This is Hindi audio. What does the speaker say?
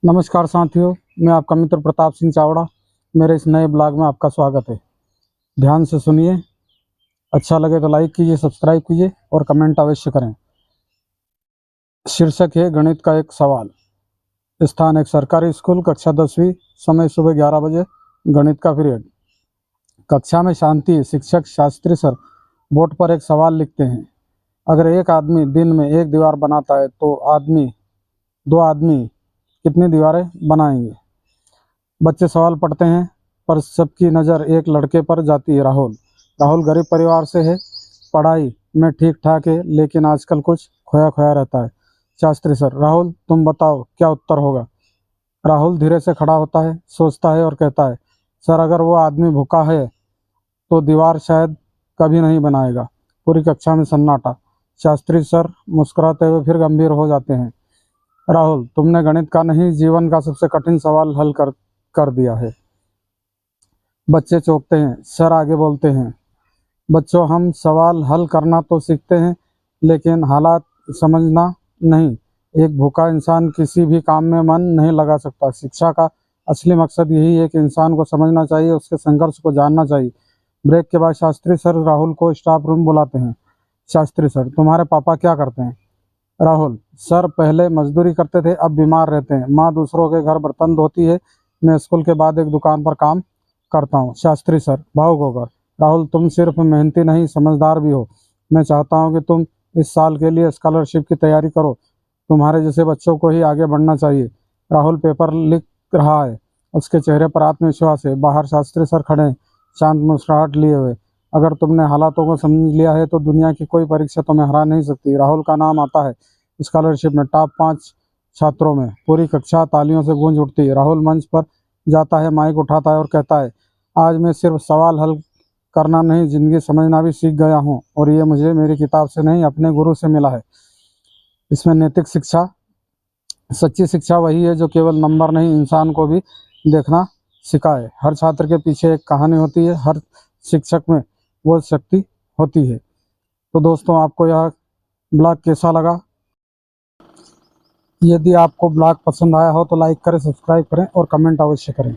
नमस्कार साथियों, मैं आपका मित्र प्रताप सिंह चावड़ा। मेरे इस नए ब्लॉग में आपका स्वागत है। ध्यान से सुनिए, अच्छा लगे तो लाइक कीजिए, सब्सक्राइब कीजिए और कमेंट अवश्य करें। शीर्षक है गणित का एक सवाल। स्थान एक सरकारी स्कूल, कक्षा 10वीं, समय सुबह 11 बजे, गणित का पीरियड। कक्षा में शांति। शिक्षक शास्त्री सर बोर्ड पर एक सवाल लिखते हैं। अगर एक आदमी दिन में एक दीवार बनाता है तो दो आदमी कितनी दीवारें बनाएंगे? बच्चे सवाल पढ़ते हैं पर सबकी नज़र एक लड़के पर जाती है, राहुल। राहुल गरीब परिवार से है, पढ़ाई में ठीक ठाक है, लेकिन आजकल कुछ खोया खोया रहता है। शास्त्री सर, राहुल तुम बताओ क्या उत्तर होगा? राहुल धीरे से खड़ा होता है, सोचता है और कहता है, सर अगर वो आदमी भूखा है तो दीवार शायद कभी नहीं बनाएगा। पूरी कक्षा में सन्नाटा। शास्त्री सर मुस्कुराते हुए फिर गंभीर हो जाते हैं। राहुल, तुमने गणित का नहीं, जीवन का सबसे कठिन सवाल हल कर दिया है। बच्चे चौंकते हैं। सर आगे बोलते हैं, बच्चों हम सवाल हल करना तो सीखते हैं, लेकिन हालात समझना नहीं। एक भूखा इंसान किसी भी काम में मन नहीं लगा सकता। शिक्षा का असली मकसद यही है कि इंसान को समझना चाहिए, उसके संघर्ष को जानना चाहिए। ब्रेक के बाद शास्त्री सर राहुल को स्टाफ रूम बुलाते हैं। शास्त्री सर, तुम्हारे पापा क्या करते हैं? राहुल, सर पहले मजदूरी करते थे, अब बीमार रहते हैं। माँ दूसरों के घर बर्तन धोती है, मैं स्कूल के बाद एक दुकान पर काम करता हूँ। शास्त्री सर भावुक होकर, राहुल तुम सिर्फ मेहनती नहीं, समझदार भी हो। मैं चाहता हूँ कि तुम इस साल के लिए स्कॉलरशिप की तैयारी करो। तुम्हारे जैसे बच्चों को ही आगे बढ़ना चाहिए। राहुल पेपर लिख रहा है, उसके चेहरे पर आत्मविश्वास है। बाहर शास्त्री सर खड़े हैं, शांत मुस्कुराहट लिए हुए। अगर तुमने हालातों को समझ लिया है तो दुनिया की कोई परीक्षा तुम्हें हरा नहीं सकती। राहुल का नाम आता है स्कॉलरशिप में टॉप 5 छात्रों में। पूरी कक्षा तालियों से गूंज उठती है। राहुल मंच पर जाता है, माइक उठाता है और कहता है, आज मैं सिर्फ सवाल हल करना नहीं, जिंदगी समझना भी सीख गया हूँ, और ये मुझे मेरी किताब से नहीं, अपने गुरु से मिला है। इसमें नैतिक शिक्षा, सच्ची शिक्षा वही है जो केवल नंबर नहीं, इंसान को भी देखना सिखाए। हर छात्र के पीछे एक कहानी होती है, हर शिक्षक में वो शक्ति होती है। तो दोस्तों, आपको यह ब्लॉग कैसा लगा? यदि आपको ब्लॉग पसंद आया हो तो लाइक करें, सब्सक्राइब करें और कमेंट अवश्य करें।